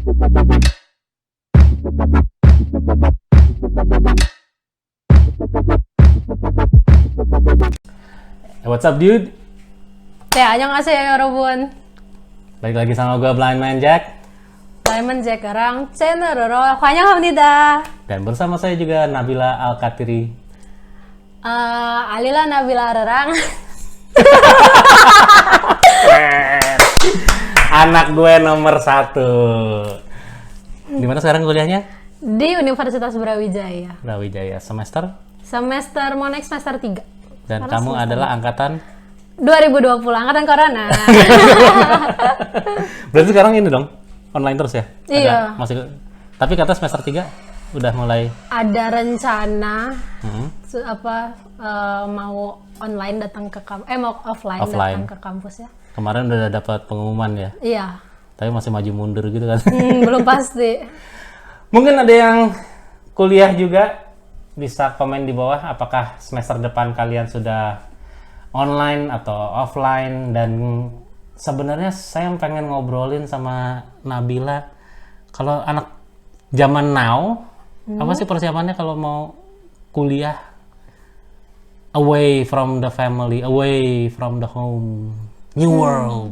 What's up, dude? Ya, 안녕하세요 여러분. Balik lagi sama gue Blind Man Jack. Diamond Jack-랑 채널으로 환영합니다. Dan bersama saya juga Nabila Al-Katiri. Alila Nabila Rerang. Anak gue nomor 1. Di mana sekarang kuliahnya? Di Universitas Brawijaya. Brawijaya. Semester? Mau naik semester 3. Dan Karena kamu adalah angkatan? 2020, angkatan corona. Berarti sekarang ini dong? Online terus ya? Iya. Tapi kata semester 3 udah mulai? Ada rencana mau online datang ke mau offline datang ke kampus ya. Kemarin udah dapat pengumuman ya? Iya. Tapi masih maju mundur gitu kan? Belum pasti. Mungkin ada yang kuliah juga, bisa komen di bawah apakah semester depan kalian sudah online atau offline. Dan sebenarnya saya pengen ngobrolin sama Nabila, kalau anak zaman now, apa sih persiapannya kalau mau kuliah away from the family, away from the home, new world.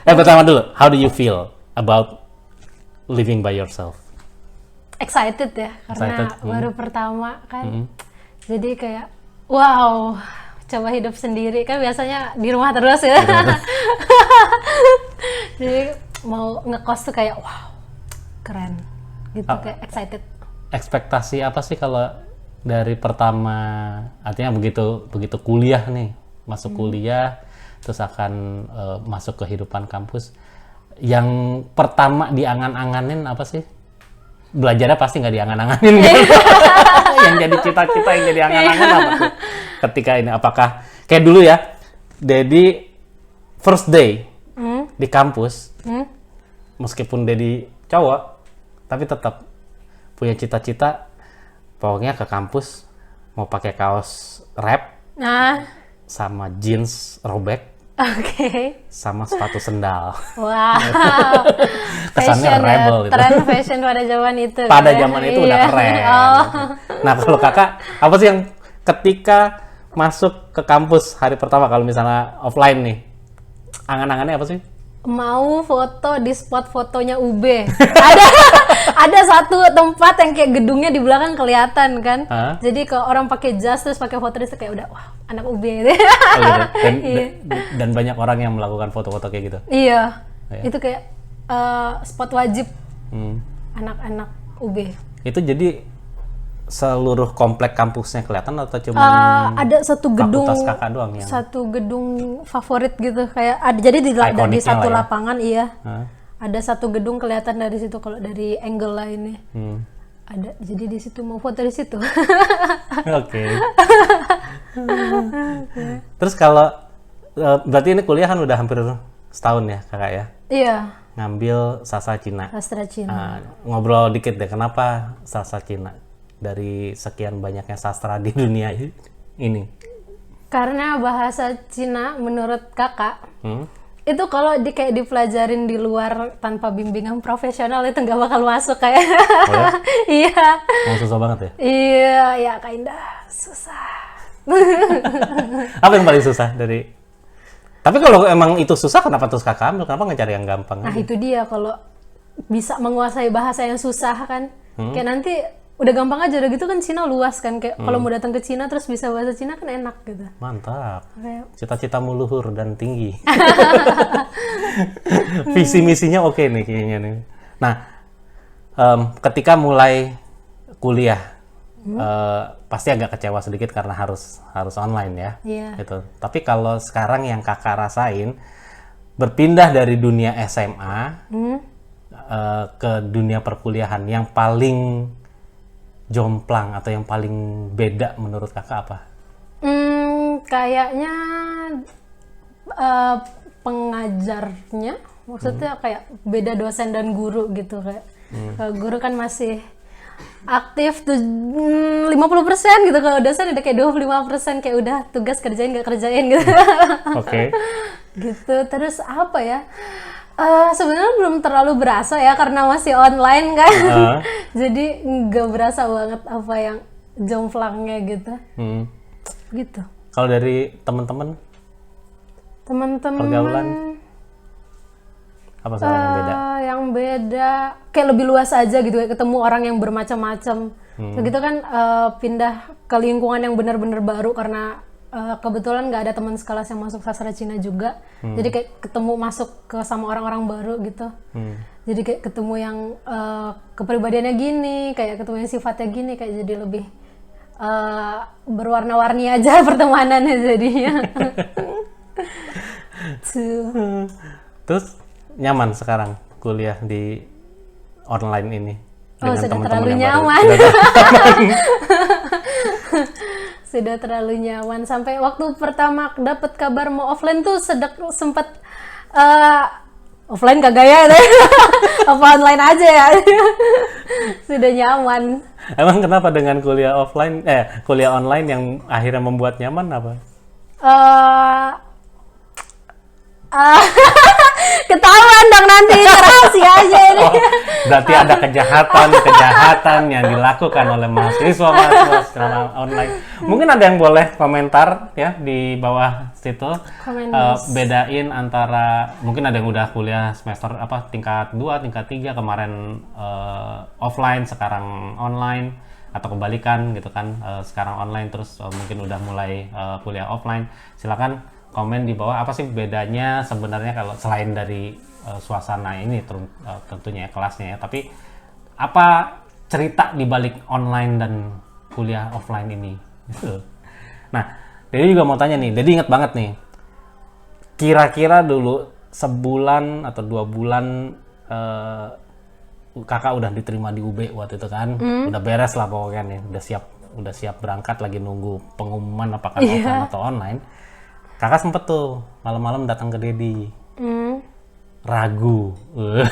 Pertama dulu, how do you feel about living by yourself? Excited ya, karena Excited. baru pertama kan. Jadi kayak wow, coba hidup sendiri, kan biasanya di rumah terus ya. Jadi mau ngekos tuh kayak wow, keren gitu, kayak excited. Ekspektasi apa sih kalau dari pertama, artinya begitu kuliah nih, masuk kuliah terus akan masuk kehidupan kampus, yang pertama diangan-anganin apa sih? Belajarnya pasti nggak diangan-anganin kan? Yang jadi cita-cita, yang jadi angan-angan apa tuh ketika ini? Apakah kayak dulu ya, Dedi first day di kampus, meskipun Dedi cowok tapi tetap punya cita-cita, pokoknya ke kampus mau pakai kaos rap sama jeans robek, sama sepatu sendal. Wow. Kesannya Fashion rebel ya, gitu. tren fashion pada zaman itu. Pada zaman itu udah keren. Oh. Nah, kalau kakak, apa sih yang ketika masuk ke kampus hari pertama, kalau misalnya offline nih, angan-angannya apa sih? Mau foto di spot fotonya UB. ada satu tempat yang kayak gedungnya di belakang kelihatan kan. Jadi kalau orang pakai jas terus pakai foto itu kayak udah wah, anak UB gitu. Oh, gitu. Dan banyak orang yang melakukan foto-foto kayak gitu. Iya. Itu kayak spot wajib anak-anak UB. Itu jadi seluruh komplek kampusnya kelihatan atau cuma ada satu gedung, fakultas kakak doang yang satu gedung favorit gitu, kayak ada, jadi di satu lapangan ada satu gedung kelihatan dari situ, kalau dari angle lainnya ada, jadi di situ mau foto di situ. Oke. Terus kalau berarti ini kuliah kan udah hampir setahun ya kakak ya? Iya. Ngambil sastra Cina. Sastra Cina. Ngobrol dikit deh, kenapa sastra Cina dari sekian banyaknya sastra di dunia ini? Karena bahasa Cina menurut kakak itu kalau kayak dipelajarin di luar tanpa bimbingan profesional itu nggak bakal masuk kayak. Oh ya? Iya. Susah banget ya? Iya, ya kayaknya susah. Apa yang paling susah dari? Tapi kalau emang itu susah, kenapa terus kakak ambil? Kenapa nggak cari yang gampang? Nah itu dia, kalau bisa menguasai bahasa yang susah kan, kayak nanti udah gampang aja, udah gitu kan Cina luas kan, kayak kalau mau datang ke Cina terus bisa bahasa Cina kan enak gitu. Mantap. Cita-citamu luhur dan tinggi. Visi misinya oke nih kayaknya nih. Nah, ketika mulai kuliah pasti agak kecewa sedikit karena harus online ya. Iya. Gitu. Tapi kalau sekarang yang kakak rasain, berpindah dari dunia SMA ke dunia perkuliahan, yang paling jomplang atau yang paling beda menurut kakak apa? Kayaknya pengajarnya, maksudnya kayak beda dosen dan guru gitu, kayak guru kan masih aktif tuh 50% gitu, kalau dosen udah kayak 25%, kayak udah tugas kerjain gak kerjain gitu. Oke. Gitu. Terus apa ya, Sebenarnya belum terlalu berasa ya karena masih online kan. Jadi nggak berasa banget apa yang jomplangnya gitu. Gitu. Kalau dari teman-teman pergaulan apa sih yang beda? Yang beda kayak lebih luas aja gitu, kayak ketemu orang yang bermacam-macam. Begitu kan pindah ke lingkungan yang benar-benar baru karena kebetulan nggak ada teman sekelas yang masuk sastra Cina juga. Jadi kayak ketemu masuk ke sama orang-orang baru gitu. Jadi kayak ketemu yang kepribadiannya gini, kayak ketemu yang sifatnya gini, kayak jadi lebih berwarna-warni aja pertemanannya jadinya. Terus nyaman sekarang kuliah di online ini? Sudah terlalu nyaman. Sudah terlalu nyaman. Sampai waktu pertama dapat kabar mau offline tuh sempat offline kagak ya? Apa online aja ya? Sudah nyaman. Emang kenapa dengan kuliah online yang akhirnya membuat nyaman apa? Ketahuan dong nanti rahasia aja ini. Berarti ada kejahatan yang dilakukan oleh mahasiswa secara online. Mungkin ada yang boleh komentar ya di bawah situ. Bedain antara mungkin ada yang udah kuliah semester tingkat 2, tingkat 3 kemarin offline sekarang online atau kebalikan gitu kan, sekarang online terus mungkin udah mulai kuliah offline. Silakan komen di bawah apa sih bedanya sebenarnya kalau selain dari suasana ini tentunya ya, kelasnya ya, tapi apa cerita di balik online dan kuliah offline ini gitu. Nah, Dedi juga mau tanya nih, Dedi inget banget nih, kira-kira dulu sebulan atau 2 bulan kakak udah diterima di UB waktu itu kan, udah beres lah pokoknya nih, udah siap berangkat, lagi nunggu pengumuman apakah offline atau online. Kakak sempet tuh malam-malam datang ke Dedi, ragu. Wow.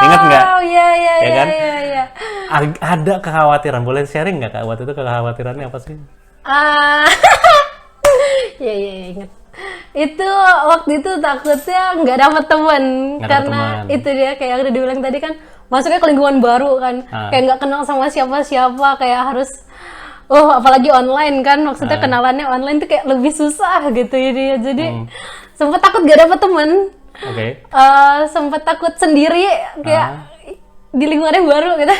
Ingat nggak? Iya kan? Iya. Ada kekhawatiran, boleh sharing nggak kak waktu itu kekhawatirannya apa sih? Iya ingat. Itu waktu itu takutnya nggak dapet teman karena itu dia kayak yang udah dibilang tadi kan, masuknya ke lingkungan baru kan, kayak nggak kenal sama siapa-siapa, kayak harus apalagi online kan, maksudnya kenalannya online tuh kayak lebih susah gitu ya. Jadi sempet takut gak dapet temen. Sempet takut sendiri kayak di lingkungan yang baru gitu.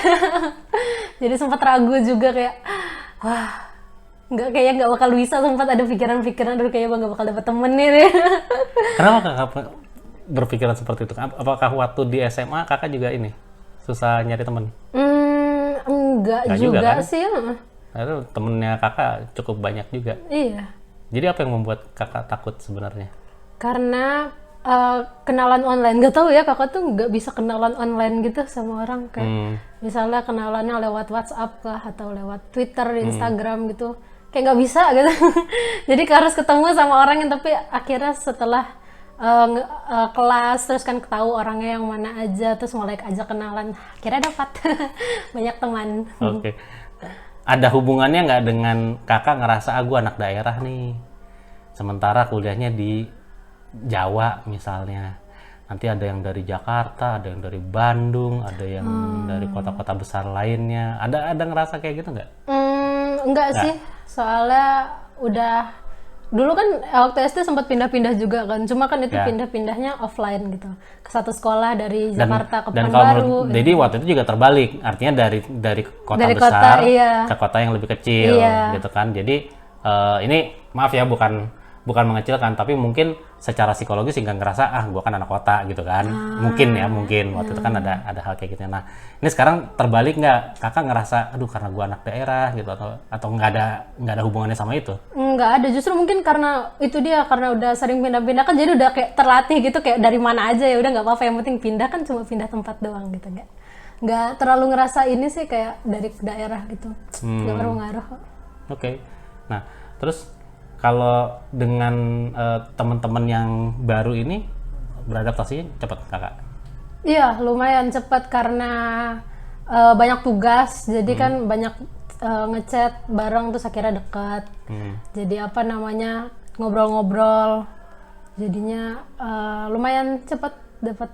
Jadi sempet ragu juga kayak nggak bakal bisa, sempat ada pikiran-pikiran dulu kayaknya nggak bakal dapet temen nih. Kenapa kakak berpikiran seperti itu? Apakah waktu di SMA kakak juga ini susah nyari temen? Enggak juga kan? Sih. Itu temennya kakak cukup banyak juga. Iya. Jadi apa yang membuat kakak takut sebenarnya? Karena kenalan online, nggak tahu ya, kakak tuh nggak bisa kenalan online gitu sama orang, kayak misalnya kenalannya lewat WhatsApp kah atau lewat Twitter, Instagram gitu, kayak nggak bisa gitu. Jadi harus ketemu sama orang yang, tapi akhirnya setelah kelas terus kan tahu orangnya yang mana aja, terus mulai ajak kenalan, akhirnya dapat banyak teman. Oke. Ada hubungannya nggak dengan kakak ngerasa gue anak daerah nih, sementara kuliahnya di Jawa misalnya, nanti ada yang dari Jakarta, ada yang dari Bandung, ada yang dari kota-kota besar lainnya, ada ngerasa kayak gitu nggak? Enggak sih, soalnya udah dulu kan waktu SD sempat pindah-pindah juga kan, cuma kan itu pindah-pindahnya offline gitu, ke satu sekolah dari Jakarta ke Pekanbaru. Jadi waktu itu juga terbalik, artinya dari kota besar ke kota yang lebih kecil, gitu kan. Jadi ini maaf ya, bukan mengecilkan, tapi mungkin secara psikologis nggak ngerasa gue kan anak kota gitu kan. Mungkin waktu itu kan ada hal kayak gitu. Nah, ini sekarang terbalik nggak? Kakak ngerasa aduh karena gue anak daerah gitu, atau nggak ada hubungannya sama itu? Nggak ada, justru mungkin karena itu dia, karena udah sering pindah-pindah kan, jadi udah kayak terlatih gitu, kayak dari mana aja ya udah nggak apa-apa, yang penting pindah kan, cuma pindah tempat doang gitu, nggak terlalu ngerasa ini sih kayak dari daerah gitu, nggak ngaruh. Oke. Nah, terus kalau dengan teman-teman yang baru ini beradaptasinya cepat kakak? Iya, lumayan cepat karena banyak tugas, jadi kan banyak ngechat bareng, terus akhirnya dekat. Jadi ngobrol-ngobrol Jadinya lumayan cepat dapat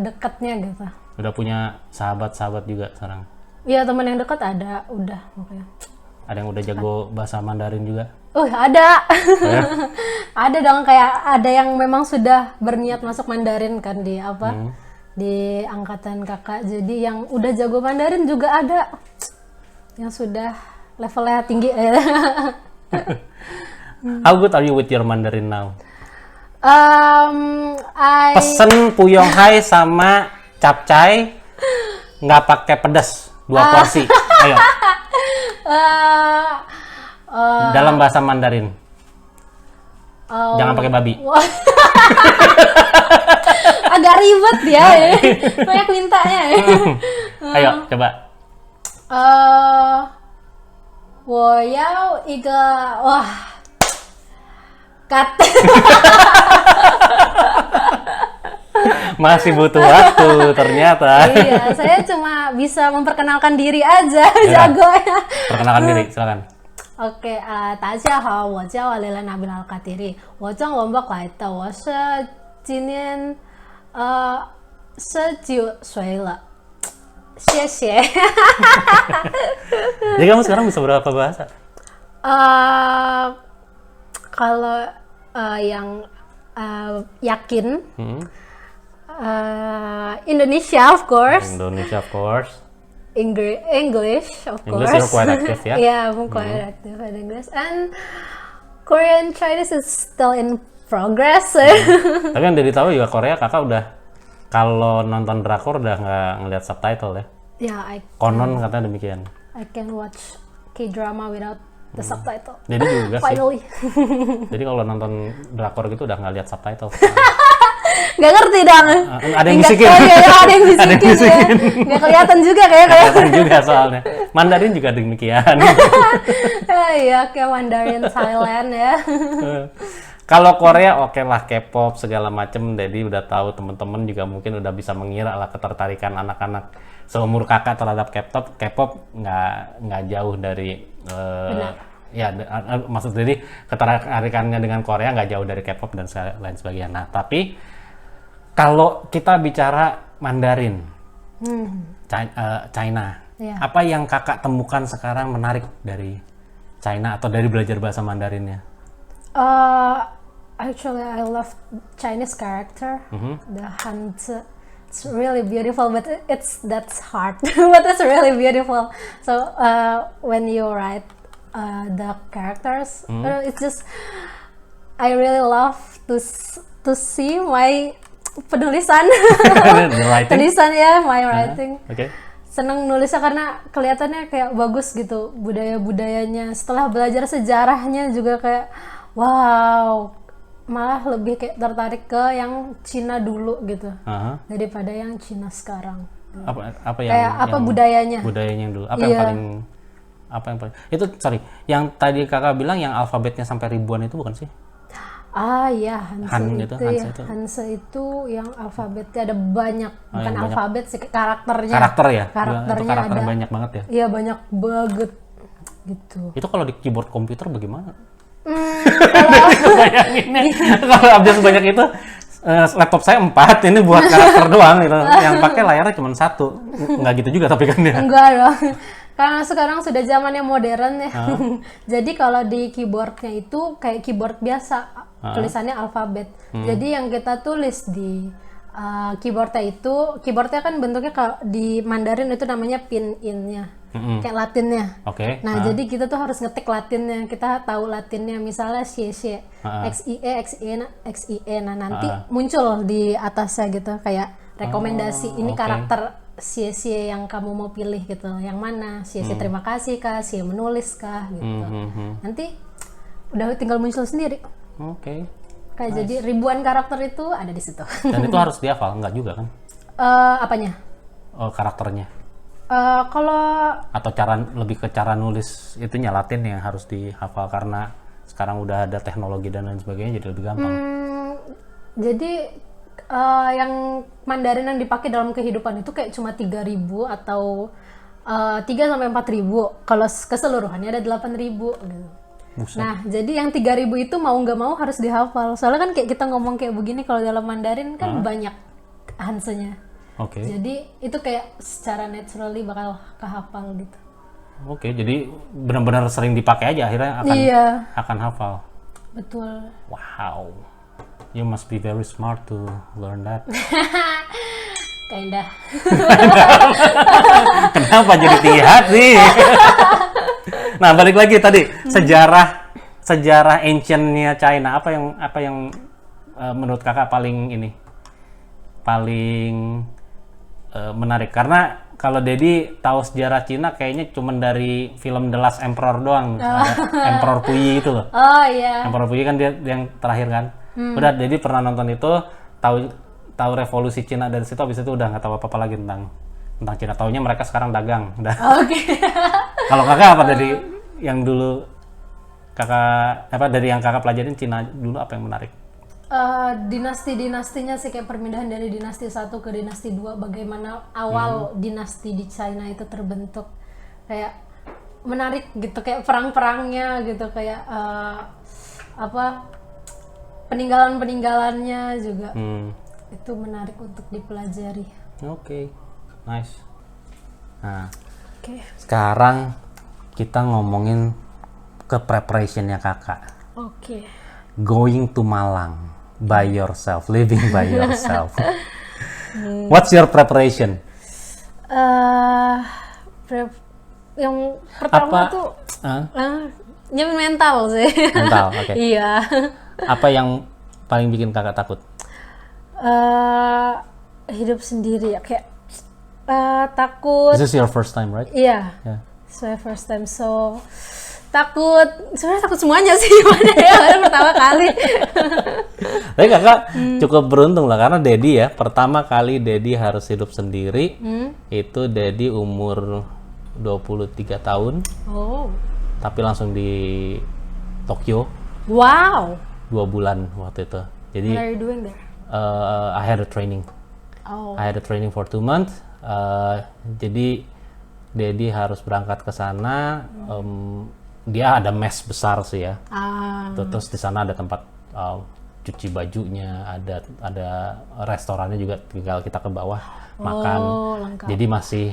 dekatnya gitu. Udah punya sahabat-sahabat juga sekarang? Iya, teman yang dekat ada, udah pokoknya. Ada yang udah jago bahasa Mandarin juga? Ada. Oh, ya? Ada dong, kayak ada yang memang sudah berniat masuk Mandarin kan di di angkatan kakak. Jadi yang udah jago Mandarin juga ada. Yang sudah levelnya tinggi. How good are you with your Mandarin now? I Pesen Puyong Hai sama capcay nggak pakai pedas 2 porsi. Ayo. Dalam bahasa Mandarin. Jangan pakai babi. Agak ribet ya. Banyak mintanya. Ayo coba. 我要一个哇 cut. Masih butuh waktu ternyata. Iya, saya cuma bisa memperkenalkan diri aja, jagonya. Perkenalkan diri, silakan. OK， 大家好，我叫Lila Nabil Al-Qatiri，我从文博来的，我是今年19岁了，谢谢。 Jadi kamu sekarang bisa berapa bahasa? Kalau yang yakin, Indonesia of course. Indonesia of course. English of course. English you're quite active ya? Yeah, I'm quite active in English. And Korean Chinese is still in progress. Tapi yang dari tahu juga Korea kakak udah kalau nonton drakor udah nggak ngeliat subtitle ya? Yeah, Konon katanya demikian. I can watch K-drama without the subtitle. Jadi juga sih. Finally. Jadi kalau nonton drakor gitu udah nggak lihat subtitle. Gak ngerti dong. Ada yang bisikin. Ada yang bisikin. Ya. Gak kelihatan juga kayak. Kelihatan juga soalnya. Mandarin juga demikian. Iya, kayak Mandarin Thailand ya. Kalau Korea oke lah, K-pop segala macem. Jadi udah tahu temen-temen juga mungkin udah bisa mengira lah ketertarikan anak-anak seumur kakak terhadap K-pop nggak jauh dari ya maksud jadi ketertarikannya dengan Korea nggak jauh dari K-pop dan lain sebagainya. Nah tapi kalau kita bicara Mandarin China, apa yang kakak temukan sekarang menarik dari China atau dari belajar bahasa Mandarinnya? Actually, I love Chinese character, the Hanzi. It's really beautiful, but that's hard. But it's really beautiful. So when you write the characters, it's just I really love to see my penulisan, tulisan ya, my writing. Okay. Seneng nulisnya karena kelihatannya kayak bagus gitu budayanya. Setelah belajar sejarahnya juga kayak wow. Malah lebih kayak tertarik ke yang Cina dulu gitu daripada yang Cina sekarang. Apa yang kayak apa budayanya yang dulu apa yang paling itu yang tadi kakak bilang yang alfabetnya sampai ribuan itu bukan sih? Iya, Hanse itu yang alfabetnya ada banyak, bukan alfabet sih, karakternya ya? Karakternya karakter ada banyak banget ya? Iya, banyak banget gitu. Itu kalau di keyboard komputer bagaimana? Kalau update sebanyak itu laptop saya 4 ini buat karakter doang gitu. Yang pakai layarnya cuma 1 nggak gitu juga tapi kan ya enggak dong karena sekarang sudah zamannya modern ya. Jadi kalau di keyboardnya itu kayak keyboard biasa, tulisannya alfabet. Jadi yang kita tulis di keyboardnya kan bentuknya kalau di Mandarin itu namanya pin-in-nya, kayak Latinnya. Nah jadi kita tuh harus ngetik Latinnya, kita tahu Latinnya misalnya xie xie. Nah nanti muncul di atasnya gitu kayak rekomendasi ini karakter xie yang kamu mau pilih gitu, yang mana xie terima kasih kah, xie menulis kah gitu. Nanti udah tinggal muncul sendiri. Kayak jadi ribuan karakter itu ada di situ. Dan itu harus dihafal, enggak juga kan? Apanya? Karakternya. Kalau atau lebih ke cara nulis itunya Latin yang harus dihafal karena sekarang udah ada teknologi dan lain sebagainya jadi lebih gampang. Jadi yang Mandarin yang dipakai dalam kehidupan itu kayak cuma 3.000 atau 3 sampai 4.000. Kalau keseluruhannya ada 8.000 gitu. Buset. Nah, jadi yang 3.000 itu mau nggak mau harus dihafal. Soalnya kan kayak kita ngomong kayak begini kalau dalam Mandarin kan banyak hansanya. Oke. Jadi itu kayak secara naturally bakal kehafal gitu. Oke, jadi benar-benar sering dipakai aja akhirnya Iya, akan hafal. betul. Wow. You must be very smart to learn that. Kinda. Kenapa jadi tinggi hati? Nah, balik lagi tadi sejarah ancient-nya China, apa yang menurut kakak paling menarik? Karena kalau Dedi tahu sejarah Cina kayaknya cuma dari film The Last Emperor doang. Ada Emperor Puyi itu loh. Oh iya. Emperor Puyi kan dia yang terakhir kan. Udah, Dedi pernah nonton itu, tahu revolusi Cina dari situ, habis itu udah nggak tahu apa-apa lagi tentang Cina. Taunya mereka sekarang dagang. Udah. Oke. Kalau kakak apa dari yang dulu dari yang kakak pelajarin Cina dulu, apa yang menarik? Dinasti-dinastinya sih, kayak perpindahan dari dinasti 1 ke dinasti 2, bagaimana awal dinasti di China itu terbentuk. Kayak menarik gitu, kayak perang-perangnya gitu, kayak peninggalan-peninggalannya juga. Itu menarik untuk dipelajari. Oke. Nice. Nah, Oke. sekarang kita ngomongin ke preparationnya kakak. Oke. Going to Malang by yourself, living by yourself. What's your preparation? Yang pertama tuh nyiapin mental sih. Mental, oke. Iya. Apa yang paling bikin kakak takut? Hidup sendiri ya, kayak takut. This is your first time, right? Iya. Yeah. So first time, so takut. Sebenarnya takut semuanya sih, mana ya, baru pertama kali. Tapi kakak cukup beruntung lah, karena Dedi ya, pertama kali Dedi harus hidup sendiri. Itu Dedi umur 23 tahun, Oh. tapi langsung di Tokyo Wow. 2 bulan waktu itu. Jadi What are you doing there? I had a training. Oh. I had a training for 2 months. Jadi Dedi harus berangkat ke sana. Dia ada mes besar sih ya. Terus di sana ada tempat cuci bajunya, ada restorannya juga, tinggal kita ke bawah makan. Lengkap. Jadi masih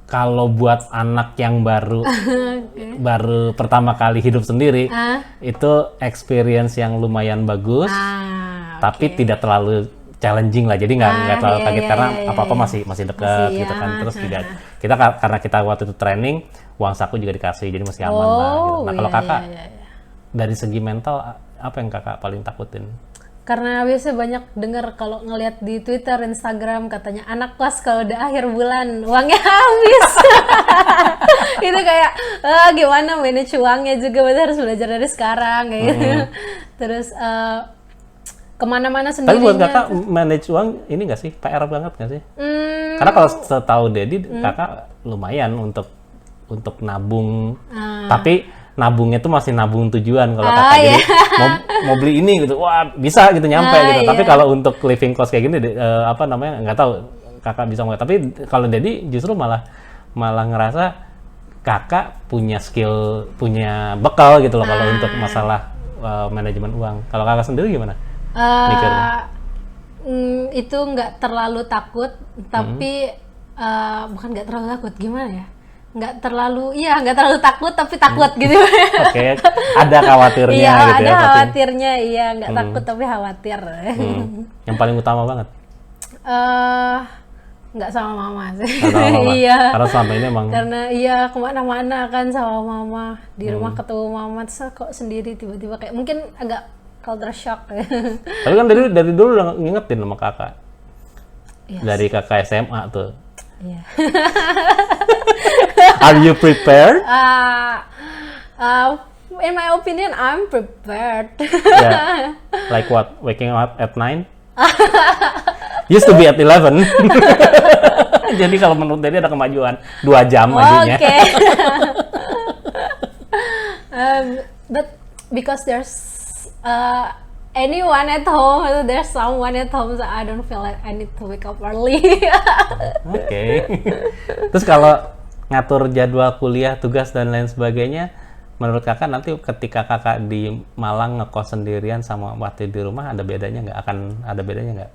kalau buat anak yang baru baru pertama kali hidup sendiri, itu experience yang lumayan bagus, tapi tidak terlalu challenging lah. Jadi nggak terlalu kaget karena apa-apa masih dekat gitu kan. Terus kita karena kita waktu itu training, uang saku juga dikasih, jadi masih aman lah gitu. Nah, kalau kakak dari segi mental, apa yang kakak paling takutin? Karena biasanya banyak dengar kalau ngelihat di Twitter, Instagram, katanya anak kos kalau udah akhir bulan uangnya habis. Itu kayak gimana manage uangnya juga, berarti harus belajar dari sekarang kayak gitu. Terus kemana-mana sendirinya. Tapi buat kakak manage uang ini nggak sih PR banget nggak sih? Karena kalau setahu Dedi, kakak lumayan untuk nabung, tapi nabungnya tuh masih nabung tujuan kalau kakak. Jadi mau beli ini gitu, wah bisa gitu nyampe gitu. Tapi kalau untuk living cost kayak gini, nggak tahu kakak bisa nggak. Tapi kalau Dedi justru malah ngerasa kakak punya skill, punya bekal gitu loh kalau untuk masalah manajemen uang. Kalau kakak sendiri gimana? Itu nggak terlalu takut, tapi bukan nggak terlalu takut, gimana ya? Nggak terlalu takut tapi takut gitu. Oke, ada khawatirnya gitu ada ya. khawatirnya, nggak takut tapi khawatir. Yang paling utama banget? Nggak sama mama sih. Sama mama. Iya. Karena selama ini emang. Karena kemana-mana kan sama mama, di rumah ketemu mama, terus kok sendiri tiba-tiba kayak mungkin agak culture shock. Tapi kan dari dulu udah ngingetin sama kakak. Yes. Dari kakak SMA tuh. Iya. Are you prepared? In my opinion, I'm prepared. Yeah. Like what? Waking up at 9? Used to be at 11. Jadi kalau menurut Dedi ada kemajuan 2 jam majunya. Okay. But because there's anyone at home, there's someone at home, so I don't feel like I need to wake up early. Oke. Terus kalau ngatur jadwal kuliah, tugas dan lain sebagainya, menurut kakak nanti ketika kakak di Malang ngekos sendirian sama waktu di rumah ada bedanya nggak? Akan ada bedanya nggak?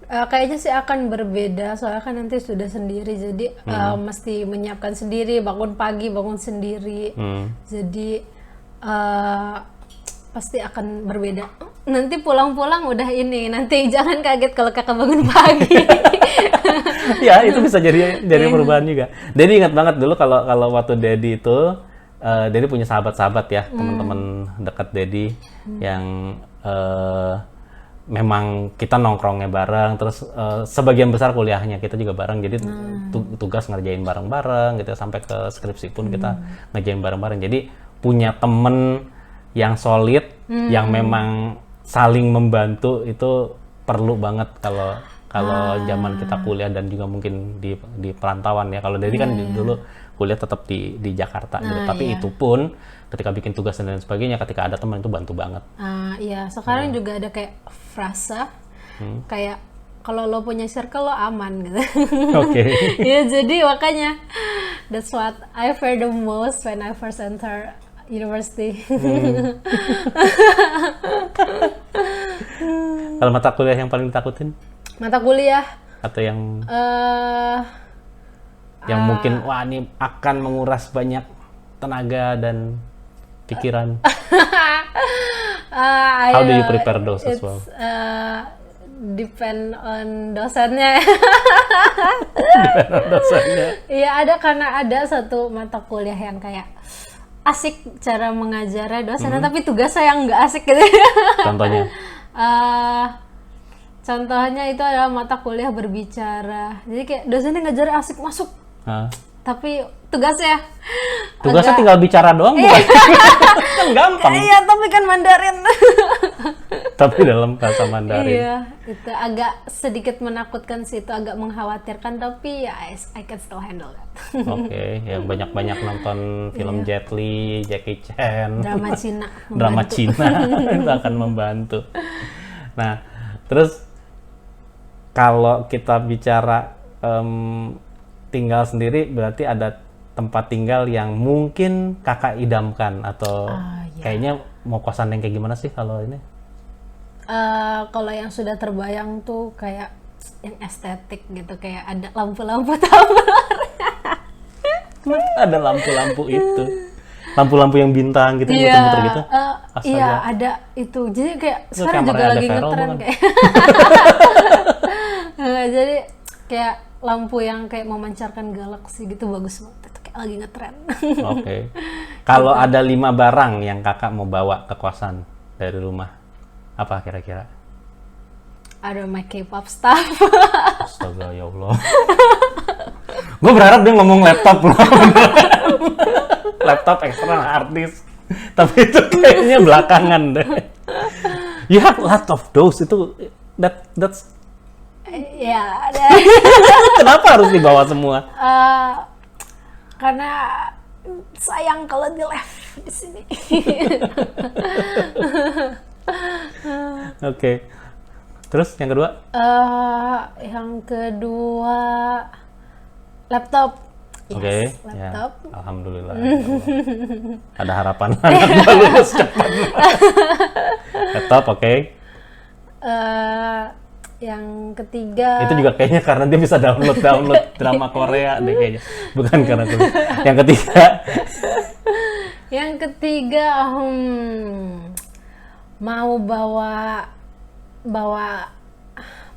Kayaknya sih akan berbeda, soalnya kan nanti sudah sendiri, jadi mesti menyiapkan sendiri, bangun pagi, bangun sendiri, jadi pasti akan berbeda. Nanti pulang-pulang udah ini, nanti jangan kaget kalau kakak bangun pagi. Ya itu bisa jadi perubahan juga. Dedi ingat banget dulu kalau waktu Dedi itu, Dedi punya sahabat-sahabat ya, teman-teman dekat Dedi yang memang kita nongkrongnya bareng, terus sebagian besar kuliahnya kita juga bareng, jadi tugas ngerjain bareng-bareng gitu, sampai ke skripsi pun kita ngerjain bareng-bareng. Jadi punya temen yang solid, yang memang saling membantu itu perlu banget kalau zaman kita kuliah dan juga mungkin di perantauan ya. Kalau Dedi kan dulu kuliah tetap di Jakarta gitu, tapi itu pun ketika bikin tugas dan lain sebagainya, ketika ada teman itu bantu banget. Iya, sekarang juga ada kayak frasa kayak kalau lo punya circle lo aman gitu. Oke. Ya jadi makanya that's what I fear the most when I first enter university. Kalau mata kuliah yang paling ditakutin? Mata kuliah Atau yang mungkin wah ini akan menguras banyak tenaga dan pikiran. How do you prepare those as well? Depend on dosennya. Depend on dosennya. Iya, karena ada satu mata kuliah yang kayak asik cara mengajarnya dosennya, tapi tugasnya yang nggak asik gitu. Contohnya? Contohnya itu adalah mata kuliah berbicara. Jadi kayak dosennya ngajarnya asik masuk, tapi tugasnya tinggal bicara doang, bukan? Kan gampang. Iya, tapi kan Mandarin. Tapi dalam bahasa Mandarin. Iya, itu agak sedikit menakutkan sih, itu agak mengkhawatirkan, tapi ya I can still handle that. Oke, ya banyak-banyak nonton film Jet Li, Jackie Chan, drama Cina, drama Cina itu akan membantu. Nah, terus kalau kita bicara tinggal sendiri, berarti ada tempat tinggal yang mungkin kakak idamkan atau kayaknya mau kosan yang kayak gimana sih kalau ini? Kalau yang sudah terbayang tuh kayak yang estetik gitu, kayak ada lampu-lampu Tumblr. Ada lampu-lampu itu, lampu-lampu yang bintang gitu, muter-muter gitu. Iya, ada itu. Jadi kayak sekarang juga lagi ngetren kayak. Jadi kayak lampu yang kayak memancarkan galaksi gitu, bagus banget. Itu kayak lagi ngetren. Oke. Kalau ada 5 barang yang kakak mau bawa ke kosan dari rumah, apa kira-kira? Ada my K-pop stuff. Astaga, ya Allah. Gue berharap dia ngomong laptop loh. Laptop eksternal artis. Tapi itu kayaknya belakangan deh. You have lot of those, itu that's Ya, kenapa harus dibawa semua? Karena sayang kalau di left di sini. Oke. Terus yang kedua? Yang kedua laptop. Oke, laptop. Ya, alhamdulillah. Ada harapan anak gue lulus cepat. Laptop, oke. Yang ketiga. Itu juga kayaknya karena dia bisa download drama Korea deh kayaknya. Bukan karena itu. Yang ketiga. Yang ketiga, mau bawa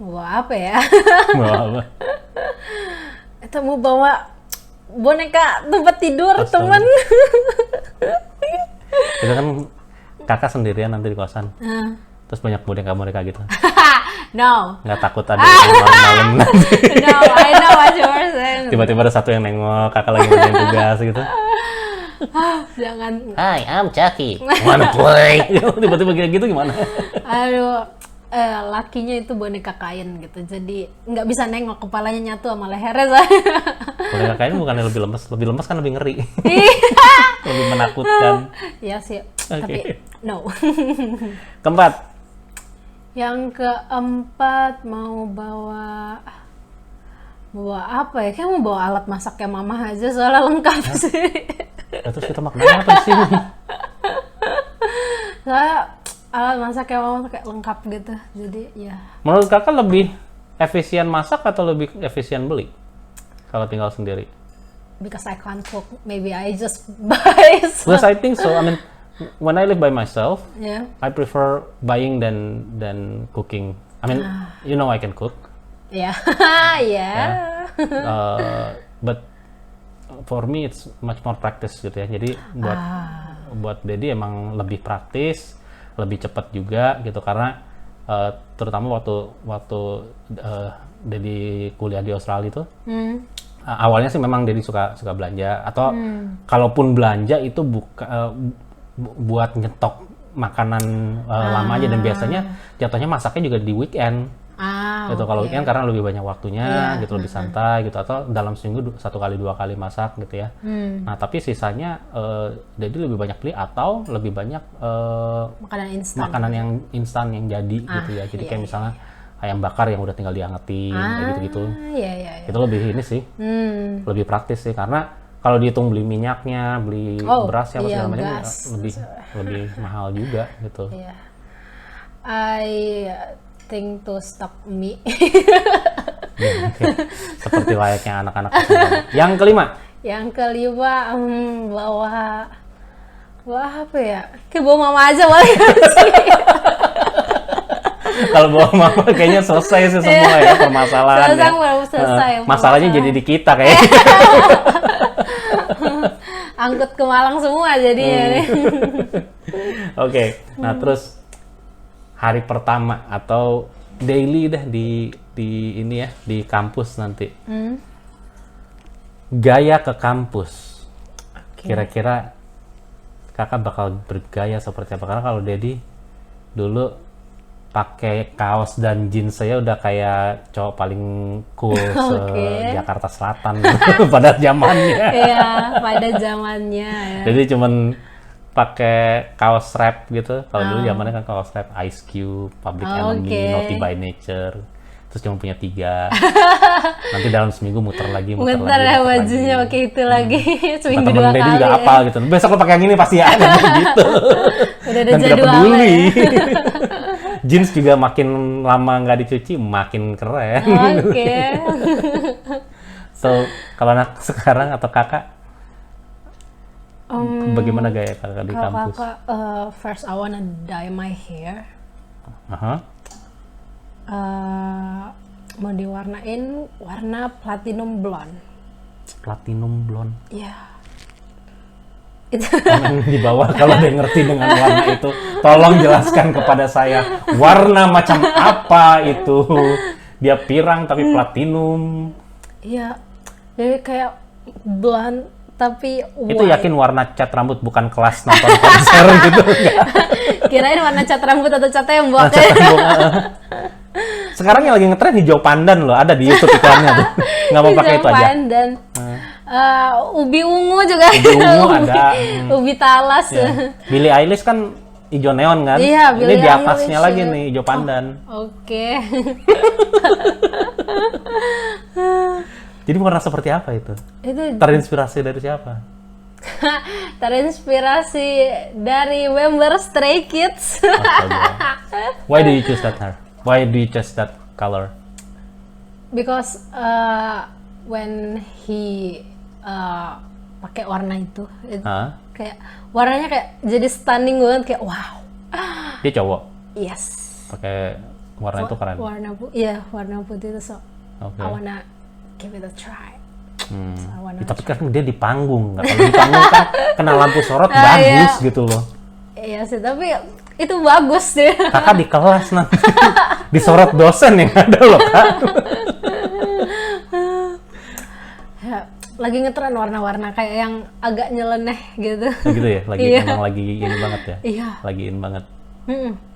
apa ya? Bawa apa? Itu mau bawa boneka tempat tidur teman. Itu kan kakak sendirian nanti di kosan. Terus banyak boneka gitu. No. Nggak takut ada yang malam-malam nanti. No, I know what you were saying. Tiba-tiba ada satu yang nengok, kakak lagi ngerjain tugas gitu. Jangan. Hi, I'm Chucky. Wanna play? Tiba-tiba kayak gitu gimana? Aduh, lakinya itu boneka kain gitu. Jadi nggak bisa nengok, kepalanya nyatu sama lehernya. Boneka kain bukannya lebih lemes kan lebih ngeri. Lebih menakutkan. Iya sih, tapi no. Keempat. Yang keempat mau bawa Bawa apa ya? Kayak mau bawa alat masaknya mama aja soalnya lengkap sih. Ya, terus kita makan apa sih? Soalnya alat masaknya mama tuh kayak lengkap gitu. Jadi ya. Menurut kakak lebih efisien masak atau lebih efisien beli kalau tinggal sendiri? Because I can't cook, maybe I just buy some. Because I think so. I mean, when I live by myself, Yeah. I prefer buying than cooking. I mean, you know I can cook, Yeah. Yeah. but for me it's much more practice gitu ya. Jadi buat Dedi emang lebih praktis, lebih cepat juga gitu karena terutama waktu Dedi kuliah di Australia itu. Awalnya sih memang Dedi suka belanja atau kalaupun belanja itu buat nyetok makanan lama aja dan biasanya jatuhnya masaknya juga di weekend gitu. Kalau weekend karena lebih banyak waktunya gitu, lebih santai gitu, atau dalam seminggu 1 kali 2 kali masak gitu ya. Nah tapi sisanya Dedi lebih banyak beli atau lebih banyak makanan yang instan yang jadi gitu ya. Jadi kayak misalnya ayam bakar yang udah tinggal diangetin kayak gitu-gitu. Iya. Itu lebih ini sih, lebih praktis sih karena kalau dihitung beli minyaknya, beli beras ya segala macam lebih mahal juga gitu. Yeah. I think to stock mie. Okay. Seperti layaknya anak-anak. Yang kelima? Yang kelima bawa apa ya? Kayak bawa mama aja boleh sih. Kalau bawa mama kayaknya selesai sih semua ya permasalahan. Selesai. Masalahnya jadi di kita kayaknya. Angkut ke Malang semua jadinya nih. Oke. Nah, terus hari pertama atau daily dah di ini ya, di kampus nanti. Gaya ke kampus. Kira-kira kakak bakal bergaya seperti apa? Karena kalau Dedi dulu pakai kaos dan jeans saya udah kayak cowok paling cool se-Jakarta Selatan pada zamannya. Iya, pada zamannya ya. Jadi cuman pakai kaos rap gitu. Kalau dulu zamannya kan kaos rap Ice Cube, Public Enemy, Naughty by Nature. Terus cuma punya 3. Nanti dalam seminggu muter lagi. Ya bajunya pakai itu lagi. Seminggu 2 kali. Juga apal gitu. Besok lo pakai yang ini pasti ada gitu. Udah ada dan tidak jadwalnya. peduli. Jeans juga makin lama nggak dicuci makin keren. Oke. So kalau anak sekarang atau kakak, bagaimana gaya kakak di kampus? Kakak, first I wanna dye my hair. Mau diwarnain warna platinum blonde. Platinum blonde. Iya. Komen di bawah kalau ada yang ngerti dengan warna itu, tolong jelaskan kepada saya warna macam apa itu. Dia pirang tapi platinum. Iya, jadi kayak blonde tapi white. Itu yakin warna cat rambut bukan kelas nonton konser gitu? Kirain warna cat rambut atau cat tembok. Sekarang yang lagi ngetren hijau pandan loh, ada di YouTube iklannya tuh. Nggak mau pakai itu aja. Pandan. Ubi ungu juga. Ubi ungu ada. Ubi talas. Ya. Billie Eilish kan hijau neon kan? Iya, ini di atasnya lagi nih hijau pandan. Oke. Jadi warna seperti apa itu? Terinspirasi dari siapa? Terinspirasi dari member Stray Kids. Why do you choose that hair? Why do you choose that color? Because when he pakai warna itu, kayak warnanya kayak jadi stunning banget, kayak wow. Dia cowok? Yes. Pakai warna itu keren. Warna putih itu I wanna give it a try. Tapi kan dia di panggung, kalau di panggung kan kena lampu sorot bagus gitu loh. Iya sih, tapi itu bagus sih. Kakak di kelas nanti disorot dosen yang ada loh kak. Ya, lagi ngetren warna-warna kayak yang agak nyeleneh gitu. Gitu ya, emang lagi ini banget ya. Iya. Lagi in banget.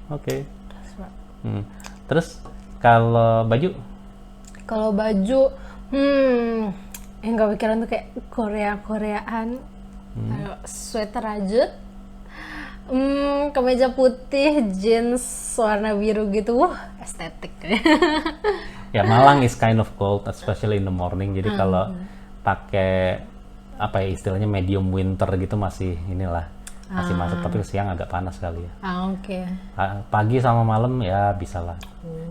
Oke. Terus kalau baju? Kalau baju, yang gak pikiran tuh kayak Koreaan, sweater rajut, kemeja putih, jeans warna biru gitu, estetik. Ya Malang is kind of cold, especially in the morning. Jadi kalau pakai apa ya istilahnya medium winter gitu masih inilah masih masuk, tapi siang agak panas kali ya. Oke. Pagi sama malam ya bisa lah.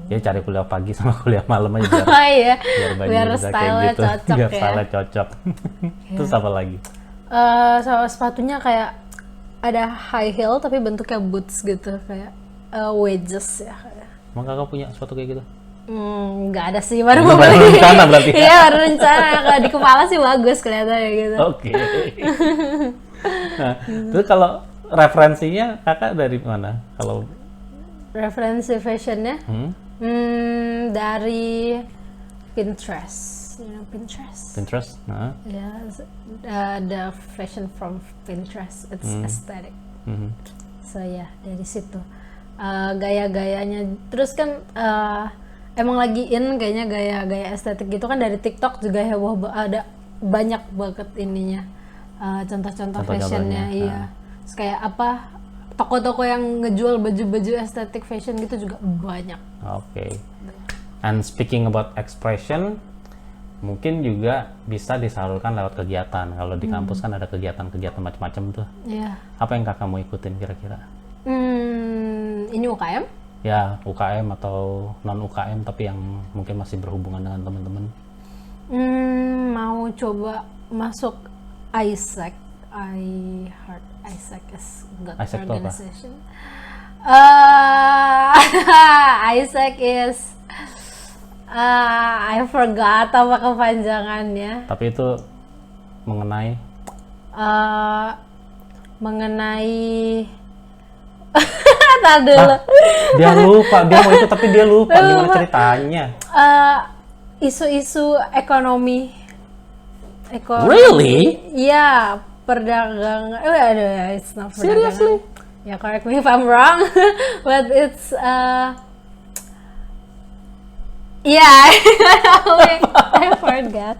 Jadi cari kuliah pagi sama kuliah malam aja biar, Oh iya, baju biar bisa kayak style-nya gitu. cocok Biar ya. style cocok. Terus apa lagi? Sama sepatunya kayak ada high heel tapi bentuknya boots gitu, kayak wedges ya. Emang kakak punya sepatu kayak gitu? Nggak ada sih, baru mau Baru beli. rencana berarti ya? Iya, baru rencana. Kalau di kepala sih bagus kelihatannya gitu. Oke. Nah, terus kalau referensinya kakak dari mana? Kalau Referensi fashionnya dari Pinterest. You know Pinterest? Pinterest? Nah. Yeah, the fashion from Pinterest. It's aesthetic. So ya, dari situ gaya-gayanya. Terus kan emang lagi in kayaknya gaya-gaya estetik gitu kan, dari TikTok juga heboh, ada banyak banget ininya contoh-contoh fashionnya. Iya. Terus kayak apa, toko-toko yang ngejual baju-baju estetik fashion gitu juga banyak. Oke. And speaking about expression, mungkin juga bisa disalurkan lewat kegiatan. Kalau di kampus kan ada kegiatan-kegiatan macam-macam tuh. Iya. Apa yang kakak mau ikutin kira-kira? Ini UKM? Ya UKM atau non UKM tapi yang mungkin masih berhubungan dengan teman-teman. Mau coba masuk ISEC. I heard ISEC is good ISEC itu apa? organization. ISEC is I forgot apa kepanjangannya. Tapi itu mengenai Tar dulu. dia lupa, dia mau ikut tapi dia lupa gimana ceritanya. Isu-isu ekonomi. Really? Iya, perdagangan. Aduh, it's not perdagangan. Seriously? Ya, correct me if I'm wrong, but it's yeah, I forgot.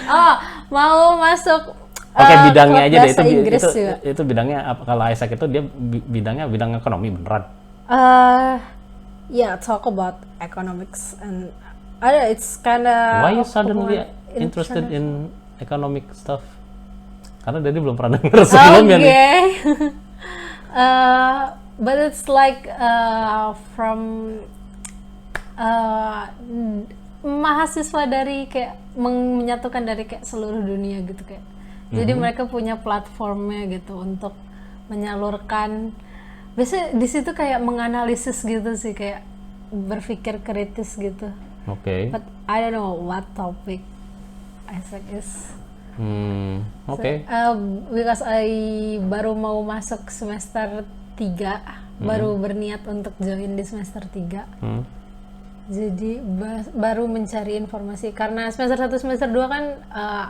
Oh, mau masuk Oke, bidangnya klub aja deh bahasa Inggris juga. itu bidangnya apa? Kalau Isaac itu dia bidangnya bidang ekonomi beneran. Yeah, talk about economics and it's kinda. Why you suddenly interested in economic stuff? Karena dia belum pernah dengar sebelumnya nih. Okay. But it's like from mahasiswa dari kayak menyatukan dari kayak seluruh dunia gitu kayak. Jadi mereka punya platformnya gitu untuk menyalurkan. Biasanya di situ kayak menganalisis gitu sih, kayak berpikir kritis gitu. Oke. But I don't know what topic Isaac is. Oke. Because I baru mau masuk semester 3, baru berniat untuk join di semester 3. Jadi baru mencari informasi karena semester 1 semester 2 kan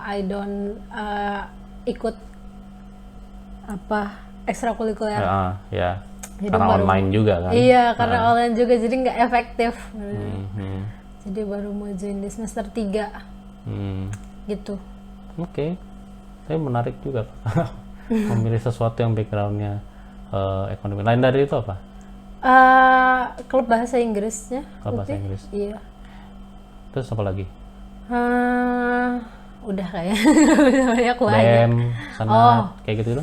I don't ikut apa ekstrakurikuler. Ya. Jadi Karena online juga kan. Iya, karena online juga jadi nggak efektif. Jadi baru mau join di semester 3. Gitu. Oke. Tapi menarik juga memilih sesuatu yang backgroundnya ekonomi. Lain dari itu apa? Klub bahasa Inggrisnya. Klub bahasa Inggris. Iya. Terus apa lagi? Udah kayaknya banyak lagi. BEM, Senat, kayak gitu.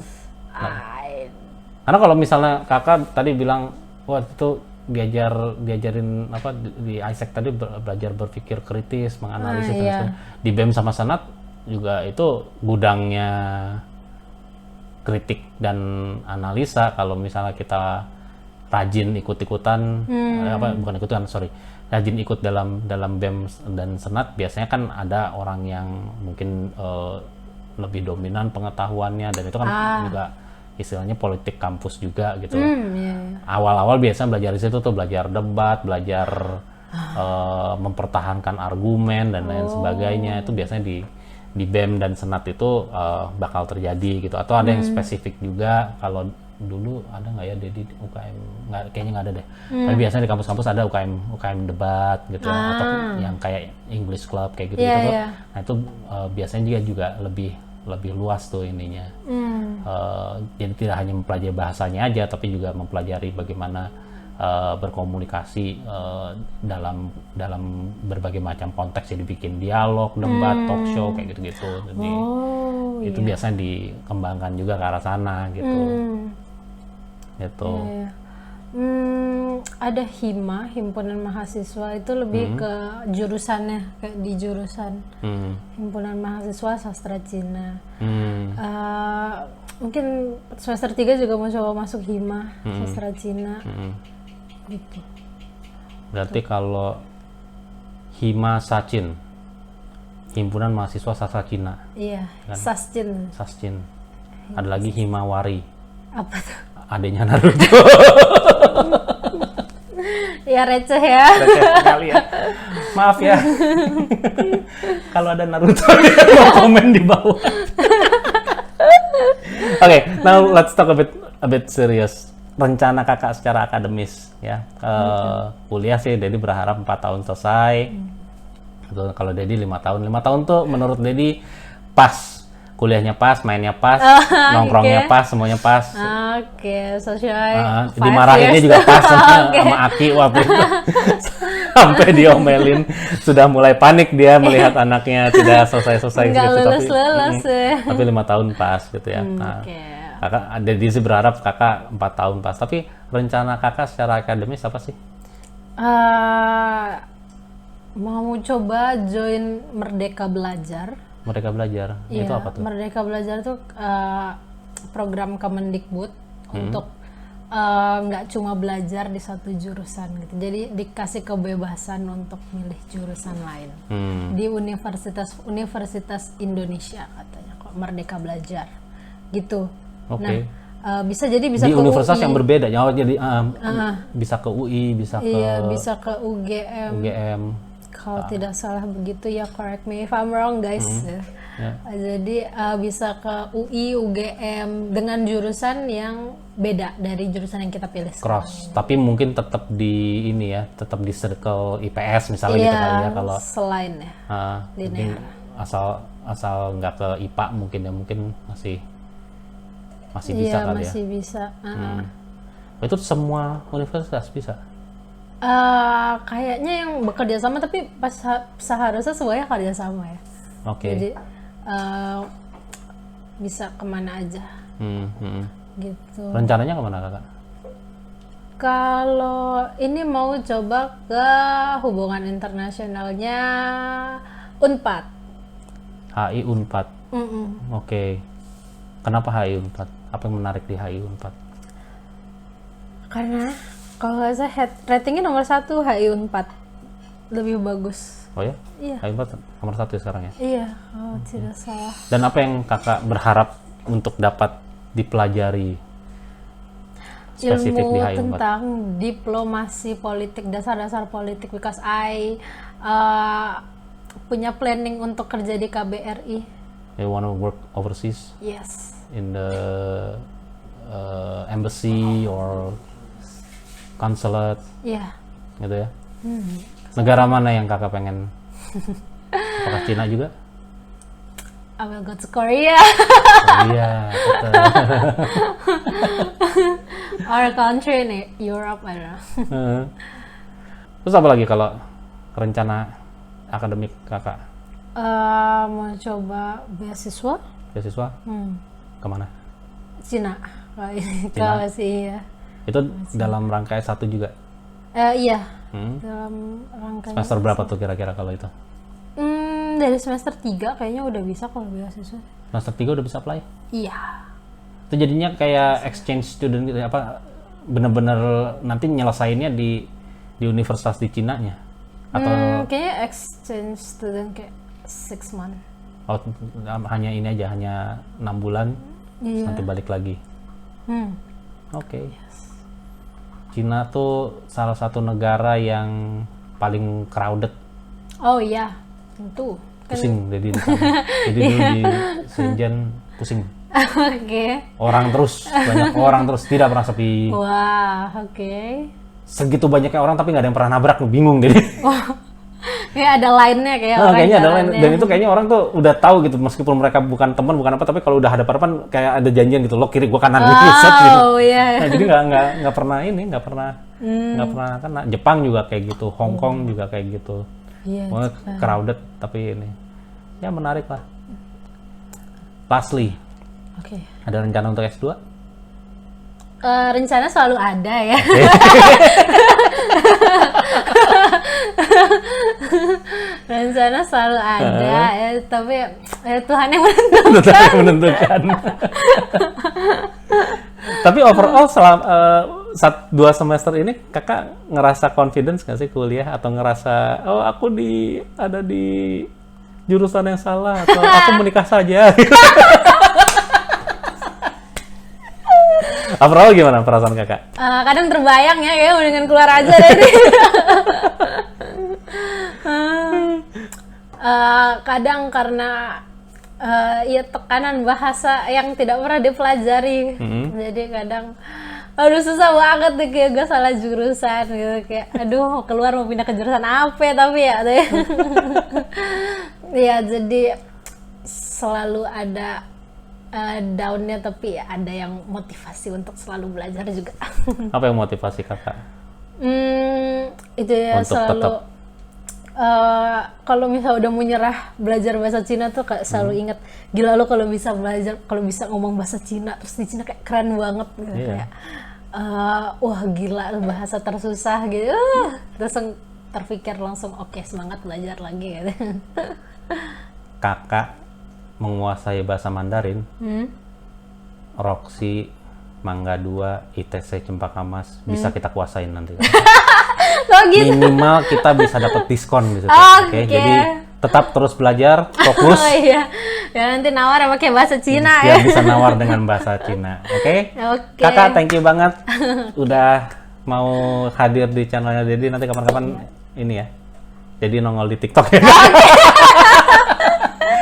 Karena kalau misalnya kakak tadi bilang, wah itu diajarin apa di Isaac tadi belajar berpikir kritis, menganalisis dan sebagainya. Di BEM sama Senat juga itu gudangnya kritik dan analisa. Kalau misalnya kita rajin ikut-ikutan, rajin ikut dalam BEM dan Senat, biasanya kan ada orang yang mungkin lebih dominan pengetahuannya, dan itu kan juga istilahnya politik kampus juga gitu. Awal-awal biasanya belajar di situ tuh belajar debat, belajar mempertahankan argumen dan lain sebagainya. Itu biasanya di BEM dan Senat itu bakal terjadi gitu. Atau ada yang spesifik juga. Kalau dulu ada nggak ya di UKM? Kayaknya nggak ada deh. Tapi biasanya di kampus-kampus ada UKM debat gitu, atau yang kayak English Club kayak gitu. Nah itu biasanya juga lebih luas tuh ininya. Jadi tidak hanya mempelajari bahasanya aja, tapi juga mempelajari bagaimana berkomunikasi dalam berbagai macam konteks, jadi bikin dialog, debat, talk show kayak gitu-gitu. Jadi itu biasanya dikembangkan juga ke arah sana gitu. Gitu. Iya. Ada himpunan mahasiswa itu lebih ke jurusannya, kayak di jurusan himpunan mahasiswa sastra Cina. Mungkin semester 3 juga mau coba masuk hima sastra Cina. Gitu. Berarti kalau Hima Sacin, himpunan mahasiswa sastra Cina. Iya, Kan? Sascin. Ada lagi Himawari, Apa tuh? adanya Naruto. Ya receh ya. Receh sekali ya. Maaf ya. Kalau ada Naruto ya, mau komen di bawah. Oke, now let's talk a bit serious. Rencana kakak secara akademis ya. Kuliah sih Dedi berharap 4 tahun selesai. Kalau Dedi 5 tahun. 5 tahun tuh menurut Dedi pas. Kuliahnya pas, mainnya pas, nongkrongnya pas, semuanya pas. Oke, sesuai. Dimarahinnya juga pas sama Aki waktu itu. Sampai diomelin, sudah mulai panik dia melihat anaknya tidak selesai-selesai Nggak gitu. lulus Tapi 5 tahun pas gitu ya. Nah, kakak, Dedi sih berharap kakak 4 tahun pas. Tapi rencana kakak secara akademis apa sih? Mau coba join Merdeka Belajar. Merdeka Belajar, itu apa tuh? Merdeka Belajar tuh program Kemendikbud untuk nggak cuma belajar di satu jurusan gitu. Jadi dikasih kebebasan untuk milih jurusan lain di universitas Indonesia katanya kok Merdeka Belajar gitu. Oke. Nah, bisa di universitas UI. yang berbeda, jadi bisa ke UI, bisa ke UGM. Kalau tidak salah begitu ya, correct me if I'm wrong guys. Jadi bisa ke UI, UGM dengan jurusan yang beda dari jurusan yang kita pilih. Cross, tapi mungkin tetap di ini ya, tetap di circle IPS misalnya gitu kali ya kalau selain ya. Linear. Asal nggak ke IPA mungkin ya, mungkin masih bisa kali ya. Masih bisa. Itu semua universitas bisa. Kayaknya yang bekerja sama, tapi pas seharusnya semuanya kerja sama ya. Oke. Jadi bisa kemana aja. Gitu. Rencananya kemana kakak? Kalau ini mau coba ke hubungan internasionalnya Unpad. HI Unpad. Oke. Kenapa HI Unpad? Apa yang menarik di HI Unpad? Karena kalau nggak salah ratingnya nomor 1 HI Unpad, lebih bagus. Oh ya? Iya. HI Unpad nomor 1 ya sekarang ya? Iya, kalau tidak salah. Dan apa yang kakak berharap untuk dapat dipelajari spesifik di HI Unpad? Tentang diplomasi politik, dasar-dasar politik, because I punya planning untuk kerja di KBRI. You wanna work overseas? Yes. In the embassy or consulate, gitu ya. Negara mana yang kakak pengen? Apakah Cina juga? I will go to Korea. Iya, betul. Our country nih, Europe, I don't know. Terus apa lagi kalau rencana akademik kakak? Mau coba beasiswa. Beasiswa? Kemana? Cina. Kalau sih ya. Itu dalam rangka S1 juga? Iya. Dalam rangka semester berapa tuh kira-kira kalau itu? Dari semester 3 kayaknya udah bisa kalau beasiswa. Semester 3 udah bisa apply? Iya. Itu jadinya kayak exchange student gitu, apa bener-bener nanti nyelesainnya di universitas di Cina-nya? Atau kayaknya exchange student kayak 6 months. Oh, hanya ini aja, hanya 6 bulan nanti balik lagi? Oke. Cina tuh salah satu negara yang paling crowded. Oh iya, tentu. Pusing jadi di sana. Jadi dulu di Shenzhen pusing. Oke. Orang terus, banyak orang terus, tidak pernah sepi. Wah, oke. Segitu banyaknya orang tapi nggak ada yang pernah nabrak, bingung jadi. Kayak ada line-nya kayak orang kayaknya ada line, jalannya. dan itu kayaknya orang tuh udah tahu gitu, meskipun mereka bukan teman, bukan apa, tapi kalau udah hadapan kayak ada janjian gitu, lo kiri gua kanan gitu. Oh iya. Nah, jadi nggak pernah nggak pernah kena. Jepang juga kayak gitu, Hong Kong juga kayak gitu. Iya. Pokoknya crowded tapi ini ya menarik lah. Lastly, Oke. ada rencana untuk S2? Rencana selalu ada ya. Rencana selalu ada ya, tapi Tuhan yang menentukan. Tuhan yang menentukan. Tapi overall selama 2 semester ini kakak ngerasa confidence nggak sih kuliah, atau ngerasa oh aku ada di jurusan yang salah, atau aku menikah saja? Overall gimana perasaan kakak? Kadang terbayang ya, kayak mendingan keluar aja dari. Kadang karena ya tekanan bahasa yang tidak pernah dipelajari, jadi kadang aduh susah banget nih, kayak gue salah jurusan gitu, kayak aduh keluar mau pindah ke jurusan apa tapi ya ya jadi selalu ada down-nya, tapi ya ada yang motivasi untuk selalu belajar juga. Apa yang motivasi kakak? Itu ya Untuk selalu tetap. Kalau misalnya udah mau nyerah belajar bahasa Cina tuh kayak selalu ingat, gila lo kalau bisa ngomong bahasa Cina terus di Cina kayak keren banget gitu. Iya. Kayak wah gila bahasa tersusah gitu. Terus terpikir langsung oke, semangat belajar lagi gitu. Kakak menguasai bahasa Mandarin, Roxy, Mangga 2, ITC Cempaka Mas bisa kita kuasain nanti. Oh gitu. Minimal kita bisa dapat diskon di situ. Oke. Jadi tetap terus belajar, fokus. Oh iya. Ya nanti nawar pakai bahasa Cina Biar ya. bisa nawar dengan bahasa Cina. Oke? Oke. Kakak thank you banget udah mau hadir di channelnya Dedi. Nanti kapan-kapan ini ya. Jadi nongol di TikTok ya.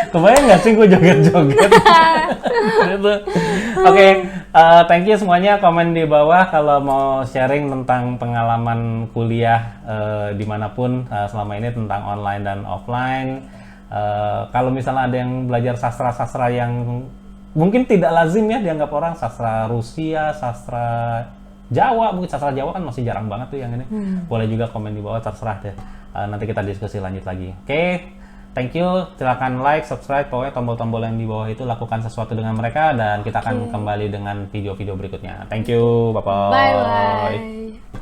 Kebayang nggak sih gue joget-joget? Gitu. Oke, thank you semuanya. Komen di bawah kalau mau sharing tentang pengalaman kuliah dimanapun selama ini, tentang online dan offline. Kalau misalnya ada yang belajar sastra-sastra yang mungkin tidak lazim ya dianggap orang, sastra Rusia, sastra Jawa, mungkin sastra Jawa kan masih jarang banget tuh yang ini. Boleh juga komen di bawah, terserah deh. Nanti kita diskusi lanjut lagi. Oke. Thank you, silakan like, subscribe, pokoknya tombol-tombol yang di bawah itu lakukan sesuatu dengan mereka, dan kita akan kembali dengan video-video berikutnya. Thank you, bye-bye. Bye bye.